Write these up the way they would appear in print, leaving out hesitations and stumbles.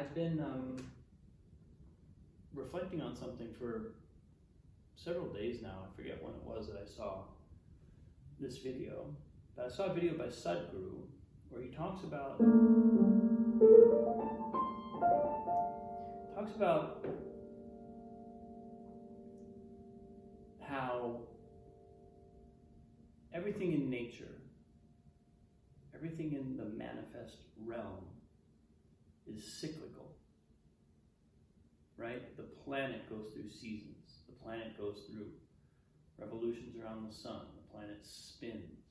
I've been reflecting on something for several days now. I forget when it was that I saw this video, but I saw a video by Sadhguru where he talks about how everything in nature, everything in the manifest realm is cyclical, right? The planet goes through seasons. The planet goes through revolutions around the sun. The planet spins.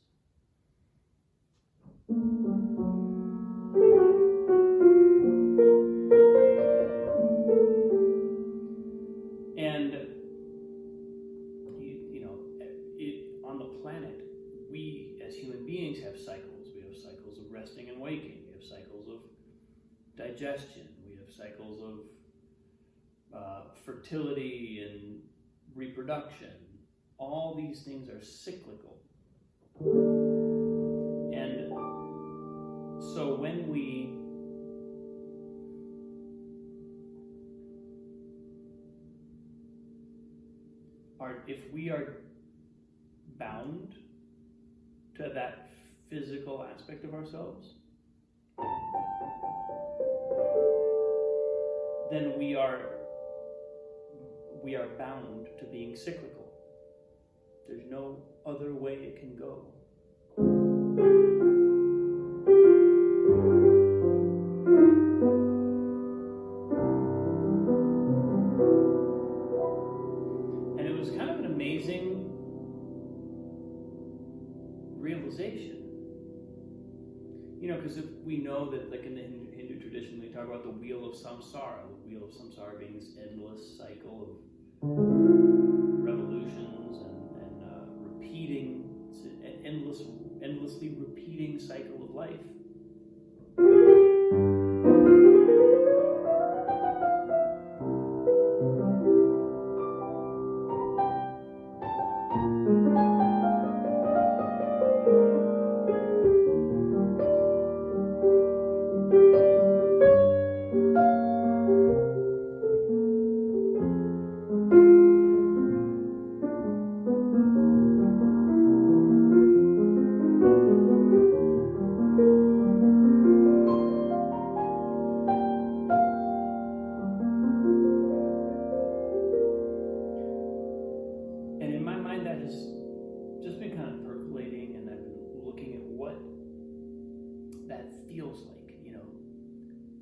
And on the planet, we as human beings have cycles. We have cycles of resting and waking. We have cycles of digestion. We have cycles of fertility and reproduction. All these things are cyclical. And so when if we are bound to that physical aspect of ourselves, then we are bound to being cyclical. There's no other way it can go. And it was kind of an amazing realization. Because if we know that, like in the Hindu tradition, they talk about the wheel of samsara, the wheel of samsara being this endless cycle of revolutions and repeating, it's an endlessly repeating cycle of life.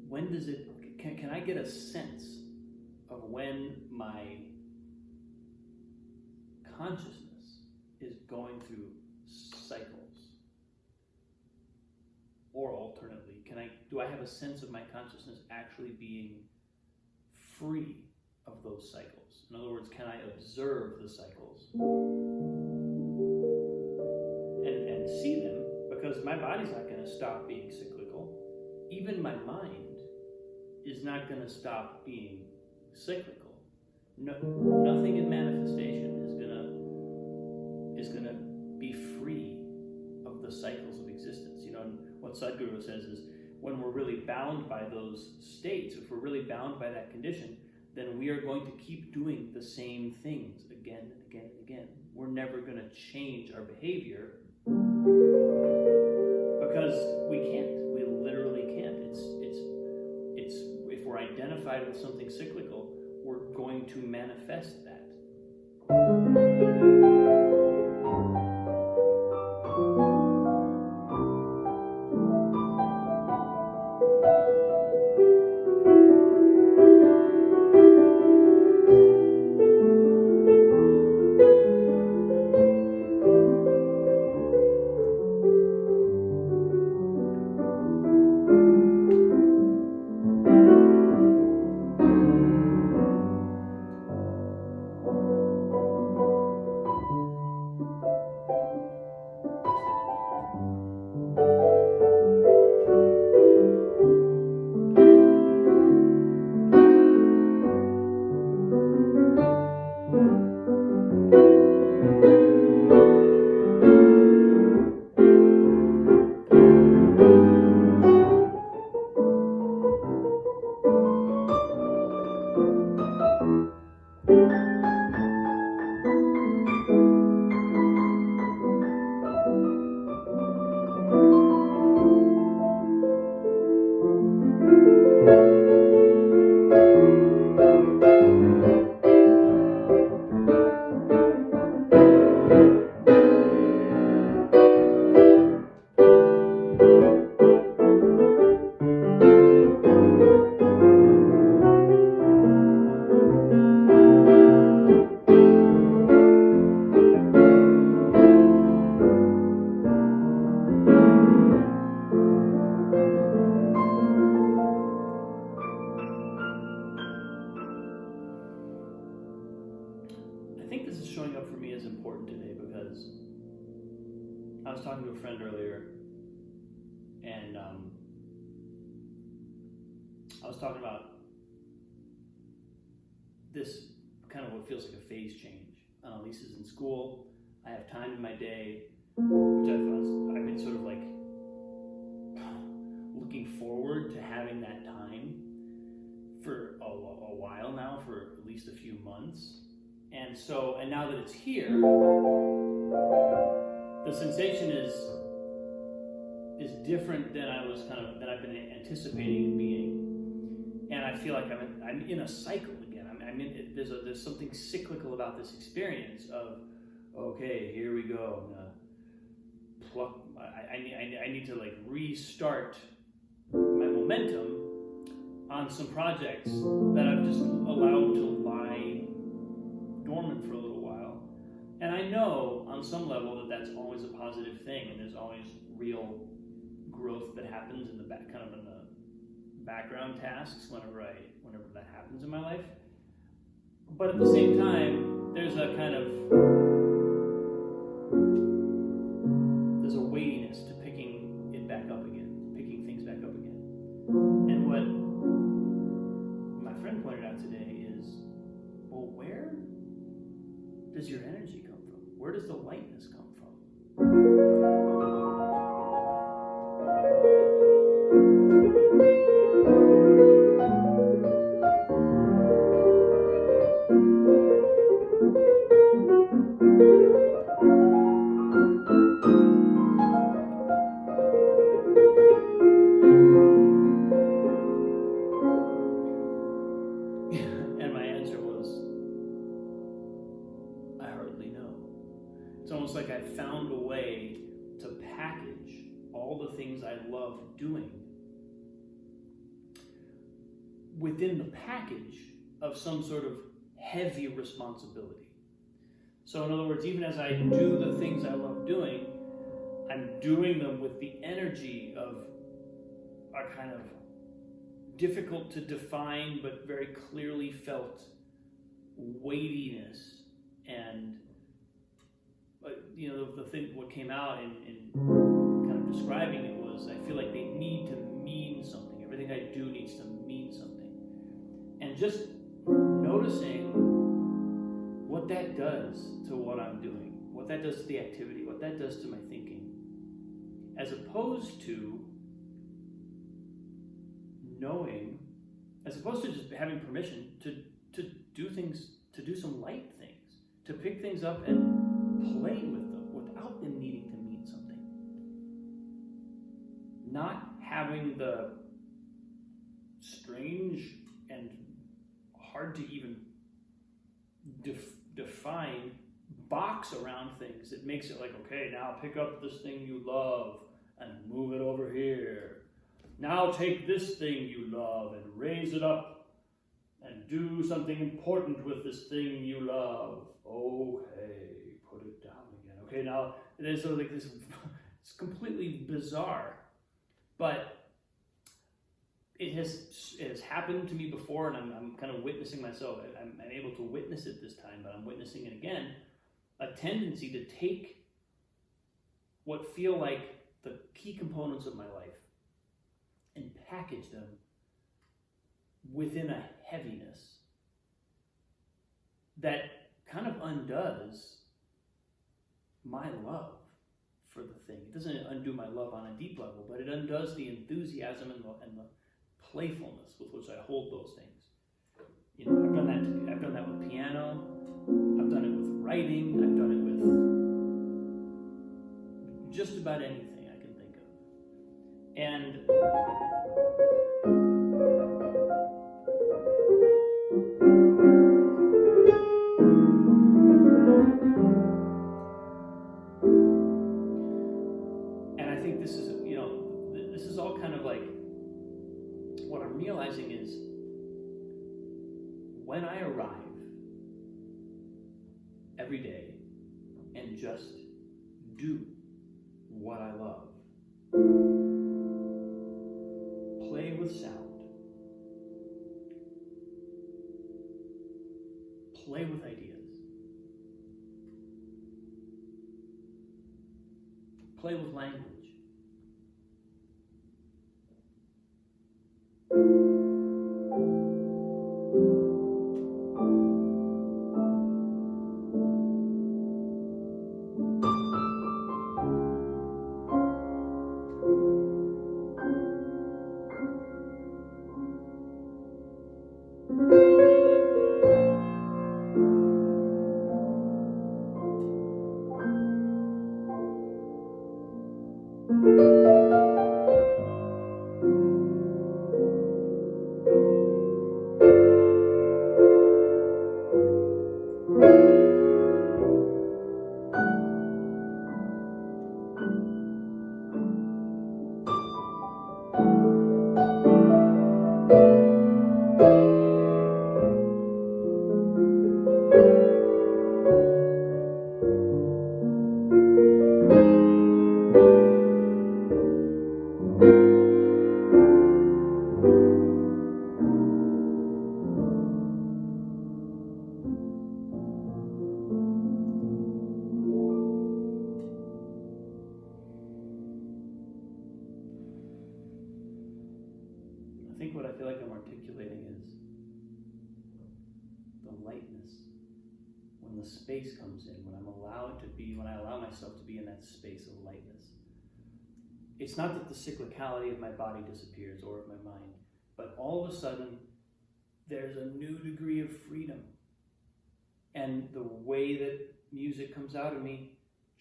When does it, can I get a sense of when my consciousness is going through cycles? Or alternately, do I have a sense of my consciousness actually being free of those cycles? In other words, can I observe the cycles and see them? Because my body's not going to stop being cyclical. Even my mind is not going to stop being cyclical. Nothing in manifestation is gonna be free of the cycles of existence. And what Sadhguru says is, when we're really bound by those states, if we're really bound by that condition, then we are going to keep doing the same things again and again and again. We're never going to change our behavior because we can't. We literally can't. It's if we're identified with something cyclical, we're going to manifest that. I think this is showing up for me as important today because I was talking to a friend earlier, and I was talking about this kind of what feels like a phase change. Lisa's in school. I have time in my day, which I've been sort of like looking forward to having that time for a while now, for at least a few months. And now that it's here, the sensation is different than I've been anticipating it being, and I feel like I'm in a cycle again. There's something cyclical about this experience of, okay, here we go. I'm gonna pluck. I need to like restart my momentum on some projects that I've just allowed to lie dormant for a little while. And I know on some level that that's always a positive thing, and there's always real growth that happens in the background tasks whenever that happens in my life. But at the same time, there's a weightiness to picking it back up again, picking things back up again. And what my friend pointed out today is, well, where does your energy come from? Where does the lightness come from? And my answer was, I hardly know. It's almost like I found a way to package all the things I love doing within the package of some sort of heavy responsibility. So in other words, even as I do the things I love doing, I'm doing them with the energy of a kind of difficult to define but very clearly felt weightiness. And what came out in kind of describing it was, I feel like they need to mean something. Everything I do needs to mean something. And just noticing what that does to what I'm doing, what that does to the activity, what that does to my thinking, as opposed to just having permission to do things, to do some light things, to pick things up and play with them without them needing to mean something. Not having the strange and hard to even define box around things that makes it like, okay, now pick up this thing you love and move it over here. Now take this thing you love and raise it up and do something important with this thing you love. Okay, put it down again. Okay, now there's sort of like this, it's completely bizarre, but it has happened to me before, and I'm kind of witnessing myself. I'm able to witness it this time, but I'm witnessing it again. A tendency to take what feel like the key components of my life and package them within a heaviness that kind of undoes my love for the thing. It doesn't undo my love on a deep level, but it undoes the enthusiasm and the playfulness with which I hold those things. I've done that with piano. writing, I've done it with just about anything I can think of. And I think this is, this is all kind of like, what I'm realizing is when I arrive every day and just do what I love, play with sound, play with ideas, play with language, I think what I feel like I'm articulating is the lightness. When the space comes in, when I allow myself to be in that space of lightness. It's not that the cyclicality of my body disappears or of my mind, but all of a sudden, there's a new degree of freedom. And the way that music comes out of me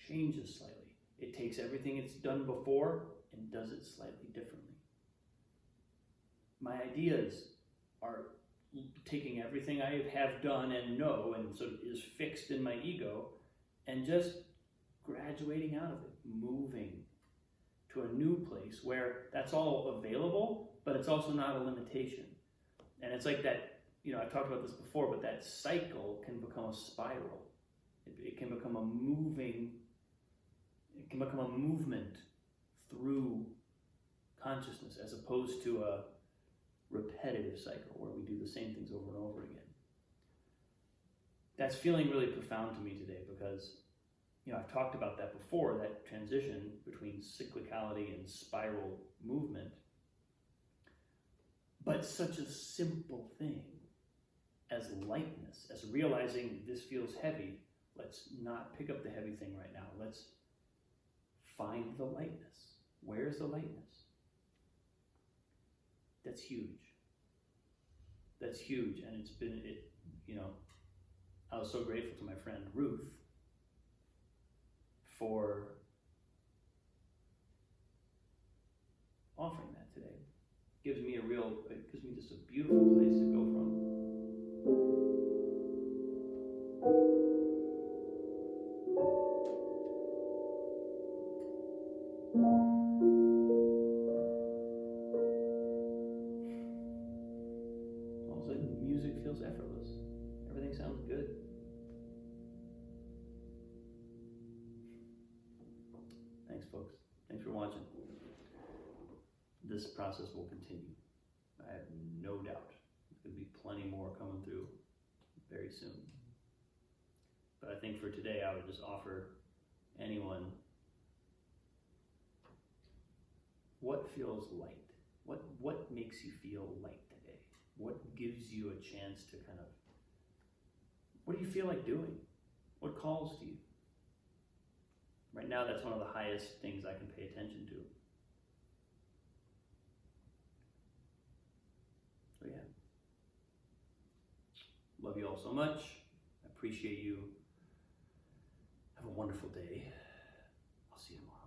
changes slightly. It takes everything it's done before and does it slightly differently. My ideas are taking everything I have done and know and sort of is fixed in my ego and just graduating out of it, moving to a new place where that's all available, but it's also not a limitation. And it's like that, I've talked about this before, but that cycle can become a spiral. It can become a movement through consciousness as opposed to a repetitive cycle where we do the same things over and over again. That's feeling really profound to me today because, I've talked about that before, that transition between cyclicality and spiral movement. But such a simple thing as lightness, as realizing this feels heavy. Let's not pick up the heavy thing right now. Let's find the lightness. Where's the lightness? That's huge. That's huge. And I was so grateful to my friend Ruth for offering that today. It gives me just a beautiful place to go from. All of a sudden, music feels effortless. Everything sounds good. Thanks, folks. Thanks for watching. This process will continue. I have no doubt. There's going to be plenty more coming through very soon. But I think for today, I would just offer anyone what feels light. What makes you feel light today? What gives you a chance to what do you feel like doing? What calls to you? Right now, that's one of the highest things I can pay attention to. So yeah. Love you all so much. I appreciate you Have a wonderful day. I'll see you tomorrow.